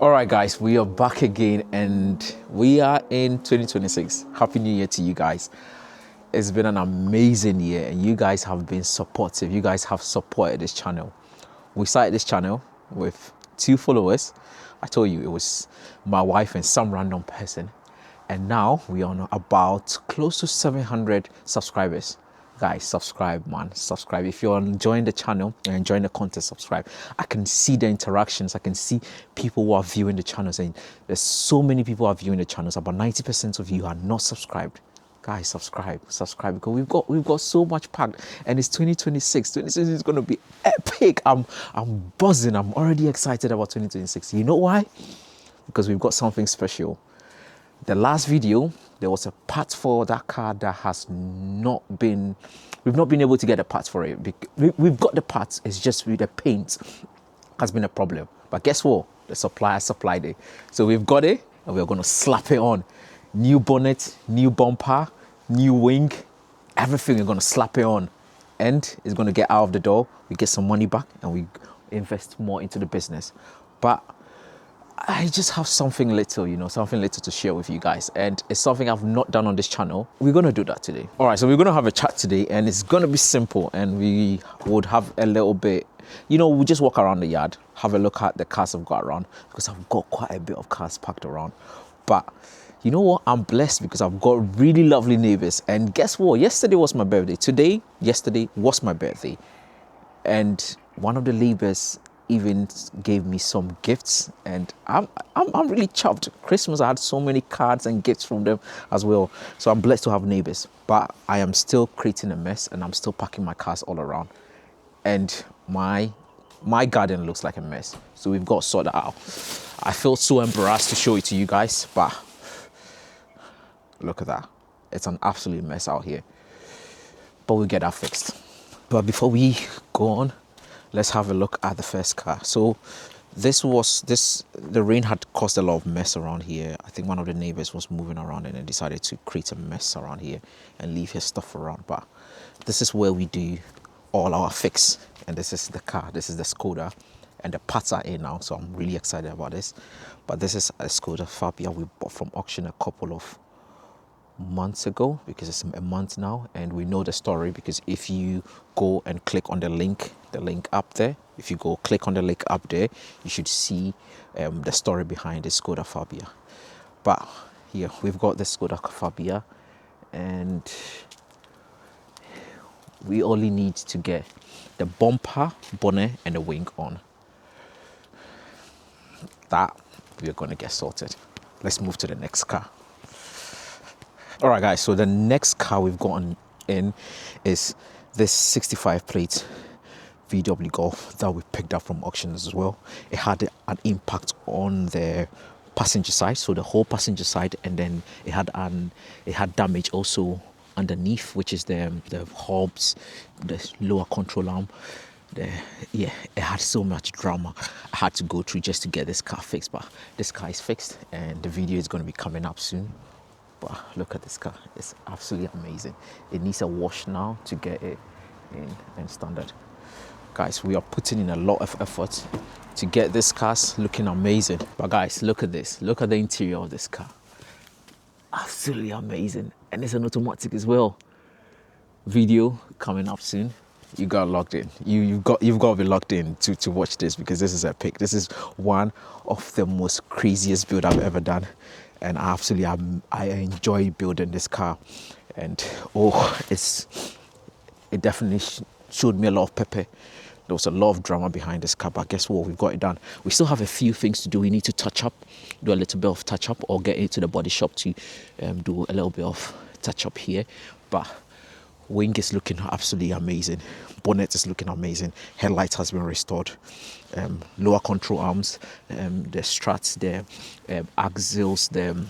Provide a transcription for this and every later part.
All right, guys, we are back again and we are in 2026. Happy New Year to you guys. It's been an amazing year and you guys have been supportive. You guys have supported this channel. We started this channel with 2 followers. I told you it was my wife and some random person. And now we are on about close to 700 subscribers. Guys, subscribe, man. Subscribe. If you're enjoying the channel and enjoying the content, subscribe. I can see the interactions. I can see people who are viewing the channels, and there's so many people who are viewing the channels. About 90% of you are not subscribed. Guys, subscribe because we've got so much packed, and it's 2026. 2026 is going to be epic. I'm buzzing. I'm already excited about 2026. You know why? Because we've got something special. The last video, there was a part for that car that we've not been able to get the parts for it. We've got the parts, it's just with the paint has been a problem. But guess what? The supplier supplied it. So we've got it and we're going to slap it on. New bonnet, new bumper, new wing, everything, we're going to slap it on. And it's going to get out of the door. We get some money back and we invest more into the business. But I just have something little to share with you guys, and it's something I've not done on this channel. We're going to do that today. All right, so we're going to have a chat today and it's going to be simple, and we would have a little bit, we'll just walk around the yard, have a look at the cars I've got around, because I've got quite a bit of cars parked around. But you know what? I'm blessed because I've got really lovely neighbors. And guess what? Yesterday was my birthday. Yesterday was my birthday. And one of the neighbors even gave me some gifts, and I'm really chuffed. Christmas, I had so many cards and gifts from them as well. So I'm blessed to have neighbors, but I am still creating a mess and I'm still packing my cars all around. And my garden looks like a mess. So we've got to sort that out. I feel so embarrassed to show it to you guys, but look at that. It's an absolute mess out here. But we'll get that fixed. But before we go on, let's have a look at the first car. So the rain had caused a lot of mess around here. I think one of the neighbors was moving around and then decided to create a mess around here and leave his stuff around. But this is where we do all our fix. And this is the car. This is the Skoda. And the parts are in now, so I'm really excited about this. But this is a Skoda Fabia we bought from auction a couple of months ago, because it's a month now, and we know the story because if you go and click on the link up there, if you go click on the link up there, you should see the story behind the Skoda Fabia. But here we've got the Skoda Fabia, and we only need to get the bumper, bonnet and the wing on. That we're going to get sorted. Let's move to the next car. All right, guys, so the next car we've gotten in is this 65 plate VW Golf that we picked up from auctions as well. It had an impact on the passenger side, so the whole passenger side, and then it had damage also underneath, which is the hubs, the lower control arm. It had so much drama I had to go through just to get this car fixed. But this car is fixed and the video is going to be coming up soon. But look at this car, it's absolutely amazing. It needs a wash now to get it in standard. Guys, we are putting in a lot of effort to get this car looking amazing. But guys, look at this. Look at the interior of this car. Absolutely amazing. And it's an automatic as well. Video coming up soon. You got locked in. You've got to be locked in to watch this, because this is epic. This is one of the most craziest build I've ever done. And I enjoy building this car, and it definitely showed me a lot of pepper. There was a lot of drama behind this car, but guess what? We've got it done. We still have a few things to do. We need to do a little bit of touch up, or get into the body shop to do a little bit of touch up here. But wing is looking absolutely amazing. Bonnet is looking amazing. Headlight has been restored. Lower control arms, the struts, the axles, the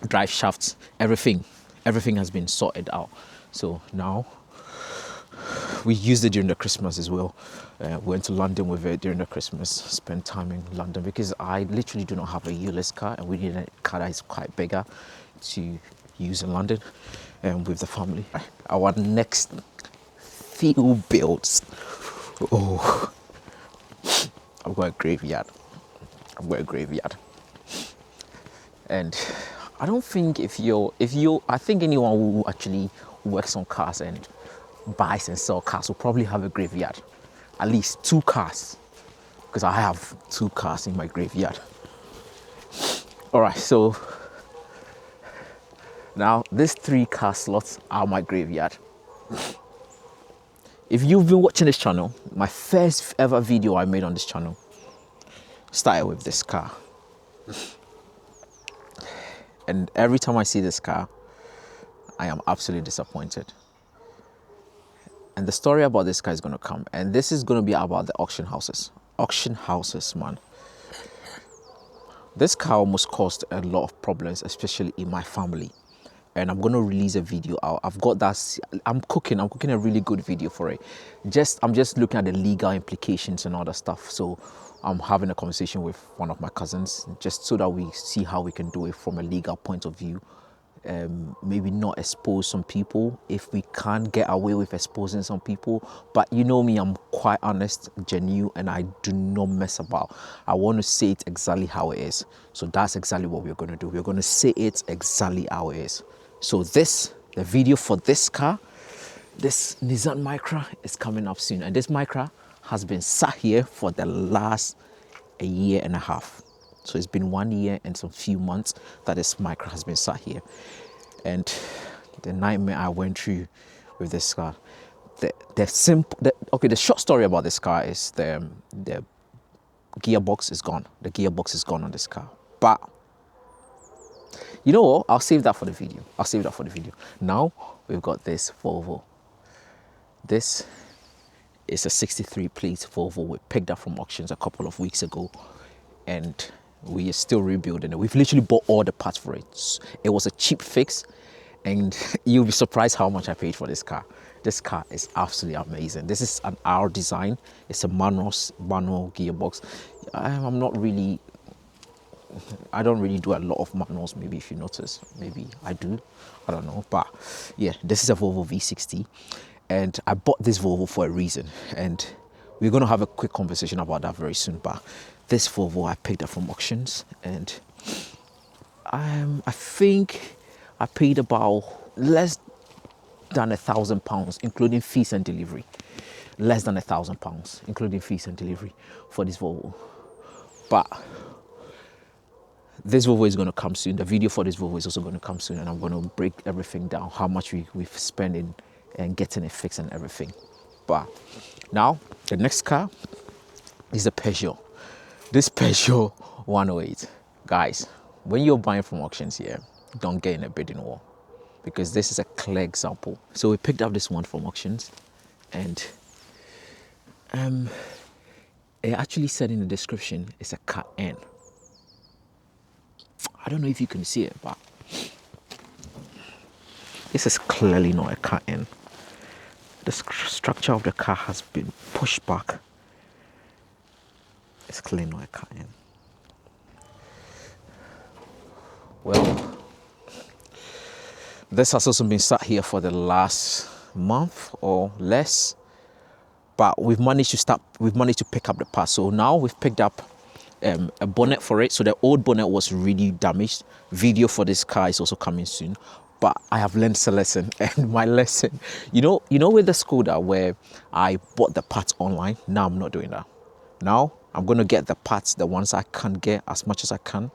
drive shafts, everything has been sorted out. So now we used it during the Christmas as well. Went to London with it during the Christmas, spent time in London, because I literally do not have a U-less car, and we need a car that is quite bigger to use in London with the family. Our next few builds. I've got a graveyard. I've got a graveyard. And I don't think I think anyone who actually works on cars and buys and sells cars will probably have a graveyard. At least 2 cars. Because I have 2 cars in my graveyard. All right, so now these 3 car slots are my graveyard. If you've been watching this channel, my first ever video I made on this channel started with this car. And every time I see this car, I am absolutely disappointed. And the story about this car is going to come. And this is going to be about the auction houses. Auction houses, man. This car almost caused a lot of problems, especially in my family. And I'm going to release a video out. I've got that. I'm cooking a really good video for it. I'm just looking at the legal implications and all that stuff. So I'm having a conversation with one of my cousins just so that we see how we can do it from a legal point of view. Maybe not expose some people if we can't get away with exposing some people. But you know me, I'm quite honest, genuine, and I do not mess about. I want to say it exactly how it is. So that's exactly what we're going to do. We're going to say it exactly how it is. So the video for this car, this Nissan Micra, is coming up soon. And this Micra has been sat here for the last a year and a half. So it's been 1 year and some few months that this Micra has been sat here. And the nightmare I went through with this car. The short story about this car is the gearbox is gone. The gearbox is gone on this car. But you know what? I'll save that for the video. Now we've got this Volvo. This is a 63 plate Volvo. We picked up from auctions a couple of weeks ago, and we are still rebuilding it. We've literally bought all the parts for it. It was a cheap fix, and you'll be surprised how much I paid for this car. This car is absolutely amazing. This is an R design. It's a manual gearbox. I don't really do a lot of manuals, maybe if you notice. Maybe I do, I don't know. But yeah, this is a Volvo V60. And I bought this Volvo for a reason. And we're going to have a quick conversation about that very soon. But this Volvo I picked up from auctions. And I think I paid about less than £1,000, including fees and delivery. Less than £1,000, including fees and delivery for this Volvo. But this Volvo is going to come soon. The video for this Volvo is also going to come soon, and I'm going to break everything down, how much we've spent in and getting it fixed and everything. But now the next car is a Peugeot. This Peugeot 108. Guys, when you're buying from auctions here, don't get in a bidding war, because this is a clear example. So we picked up this one from auctions, and it actually said in the description it's a Cat N. I don't know if you can see it, but this is clearly not a Cat N. The structure of the car has been pushed back. It's clearly not a Cat N. Well, this has also been sat here for the last month or less, but we've managed to pick up the parts. So now we've picked up a bonnet for it. So the old bonnet was really damaged. Video for this car is also coming soon. But I have learned a lesson, and my lesson, you know with the Skoda where I bought the parts online. Now I'm not doing that. Now I'm going to get the parts, the ones I can get as much as I can,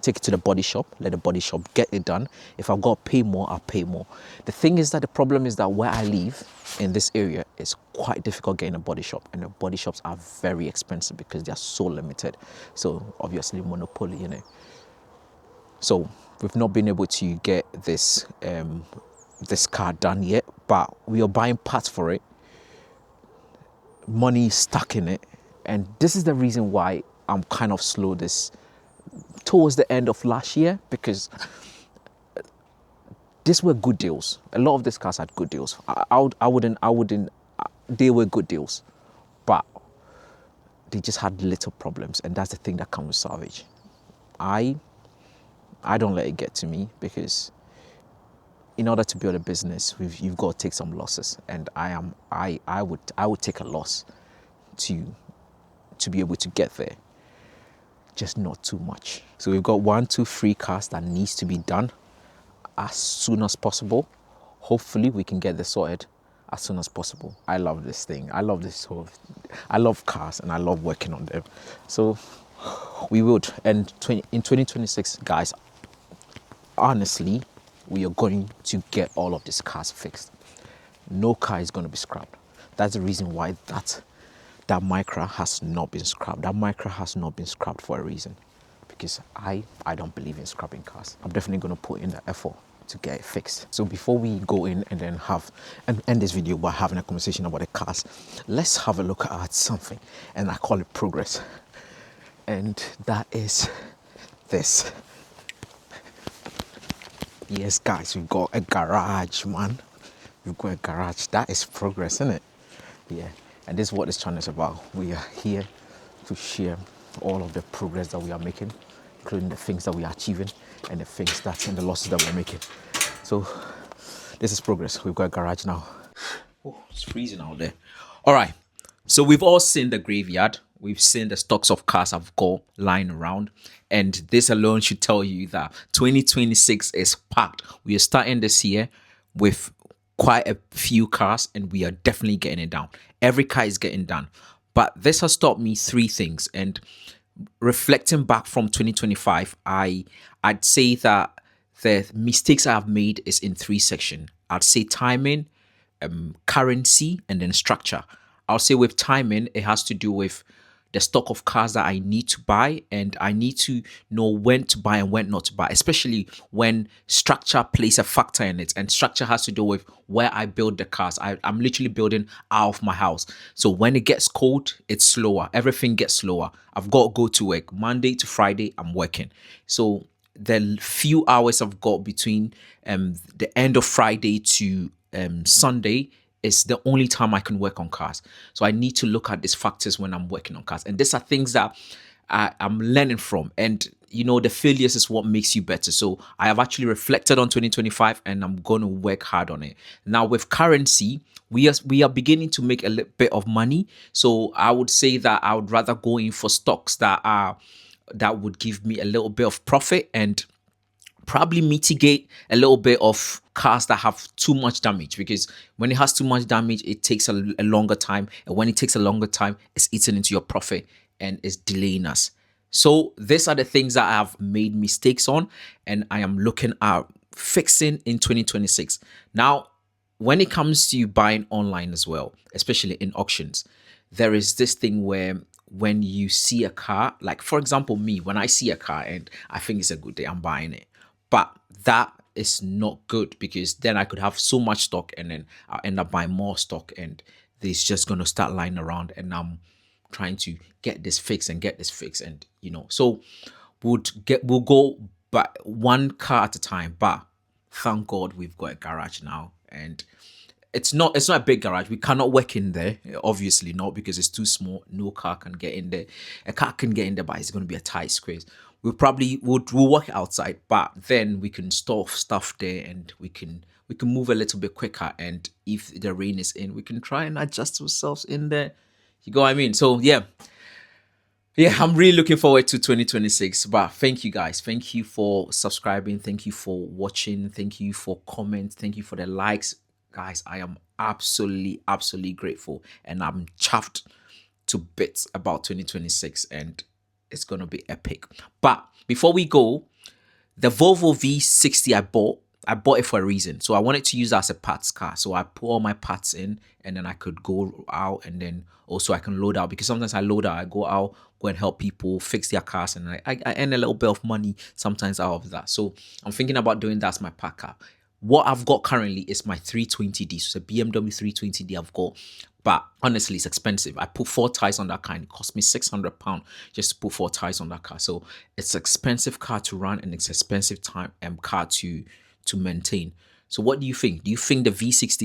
take it to the body shop, let the body shop get it done. If I've got to pay more, I'll pay more. The thing is that the problem is that where I live in this area, it's quite difficult getting a body shop, and the body shops are very expensive because they are so limited. So obviously monopoly, you know. So we've not been able to get this this car done yet, but we are buying parts for it. Money is stuck in it, and this is the reason why I'm kind of slow towards the end of last year, because these were good deals. A lot of these cars had good deals. I wouldn't. They were good deals, but they just had little problems, and that's the thing that comes with salvage. I don't let it get to me, because in order to build a business, you've got to take some losses, and I would take a loss to be able to get there. just not too much. So we've got 1, 2, 3 cars that needs to be done as soon as possible. Hopefully we can get this sorted as soon as possible. I love this thing. I love this whole, I love cars and I love working on them. So we would, and in 2026, guys, honestly, we are going to get all of these cars fixed. No car is going to be scrapped. That's the reason why that Micra has not been scrapped. That Micra has not been scrapped for a reason, because I don't believe in scrapping cars. I'm definitely going to put in the effort to get it fixed. So before we go in and then end this video by having a conversation about the cars, let's have a look at something, and I call it progress. And that is this. Yes, guys, we've got a garage, man. We've got a garage. That is progress, isn't it? Yeah. And this is what this channel is about. We are here to share all of the progress that we are making, including the things that we are achieving and the things that and the losses that we're making. So this is progress. We've got a garage now. Oh, it's freezing out there. All right. So we've all seen the graveyard. We've seen the stocks of cars I've got lying around. And this alone should tell you that 2026 is packed. We are starting this year with quite a few cars, and we are definitely getting it down. Every car is getting done. But this has taught me 3 things. And reflecting back from 2025, I'd say that the mistakes I have made is in 3 sections. I'd say timing, currency, and then structure. I'll say with timing, it has to do with the stock of cars that I need to buy, and I need to know when to buy and when not to buy, especially when structure plays a factor in it. And structure has to do with where I build the cars. I'm literally building out of my house. So when it gets cold, it's slower. Everything gets slower. I've got to go to work. Monday to Friday, I'm working. So the few hours I've got between the end of Friday to Sunday is the only time I can work on cars. So I need to look at these factors when I'm working on cars. And these are things that I'm learning from. And, you know, the failures is what makes you better. So I have actually reflected on 2025 and I'm going to work hard on it. Now with currency, we are beginning to make a little bit of money. So I would say that I would rather go in for stocks that would give me a little bit of profit and probably mitigate a little bit of cars that have too much damage, because when it has too much damage, it takes a longer time. And when it takes a longer time, it's eating into your profit and it's delaying us. So these are the things that I have made mistakes on, and I am looking at fixing in 2026. Now, when it comes to buying online as well, especially in auctions, there is this thing where when you see a car, like for example, me, when I see a car and I think it's a good day, I'm buying it. But that is not good, because then I could have so much stock and then I'll end up buying more stock and it's just going to start lying around, and I'm trying to get this fixed and get this fixed. And, you know, so we'll go but one car at a time. But thank God we've got a garage now, and it's not a big garage. We cannot work in there, obviously not, because it's too small. No car can get in there. A car can get in there, but it's going to be a tight squeeze. We'll work outside, but then we can store stuff there, and we can move a little bit quicker. And if the rain is in, we can try and adjust ourselves in there. You go what I mean? So yeah, I'm really looking forward to 2026. But thank you guys. Thank you for subscribing. Thank you for watching. Thank you for comments. Thank you for the likes. Guys, I am absolutely grateful, and I'm chuffed to bits about 2026, and it's going to be epic. But before we go, the Volvo V60 I bought it for a reason. So I wanted to use that as a parts car. So I put all my parts in, and then I could go out, and then also I can load out, because sometimes I load out, I go out, go and help people fix their cars, and I earn a little bit of money sometimes out of that. So I'm thinking about doing that as my park car. What I've got currently is my 320D. So it's a BMW 320D I've got. But honestly, it's expensive. I put 4 tires on that car, and it cost me £600 just to put 4 tires on that car. So it's an expensive car to run, and it's expensive car to maintain. So what do you think? Do you think the V60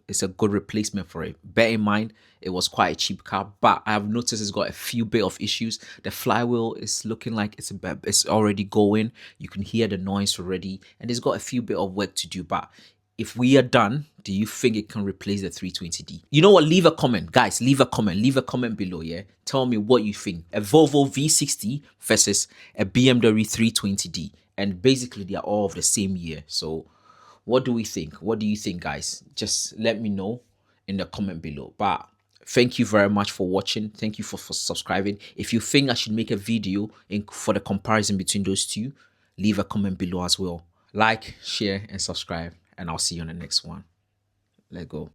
is a good replacement for it? Bear in mind, it was quite a cheap car, but I have noticed it's got a few bit of issues. The flywheel is looking like it's already going. You can hear the noise already, and it's got a few bit of work to do. But if we are done, do you think it can replace the 320D? You know what? Leave a comment, guys. Leave a comment. Leave a comment below. Yeah, tell me what you think. A Volvo V60 versus a BMW 320D, and basically they are all of the same year. So, what do we think? What do you think, guys? Just let me know in the comment below. But thank you very much for watching. Thank you for subscribing. If you think I should make a video for the comparison between those two, leave a comment below as well. Like, share, and subscribe, and I'll see you on the next one. Let's go.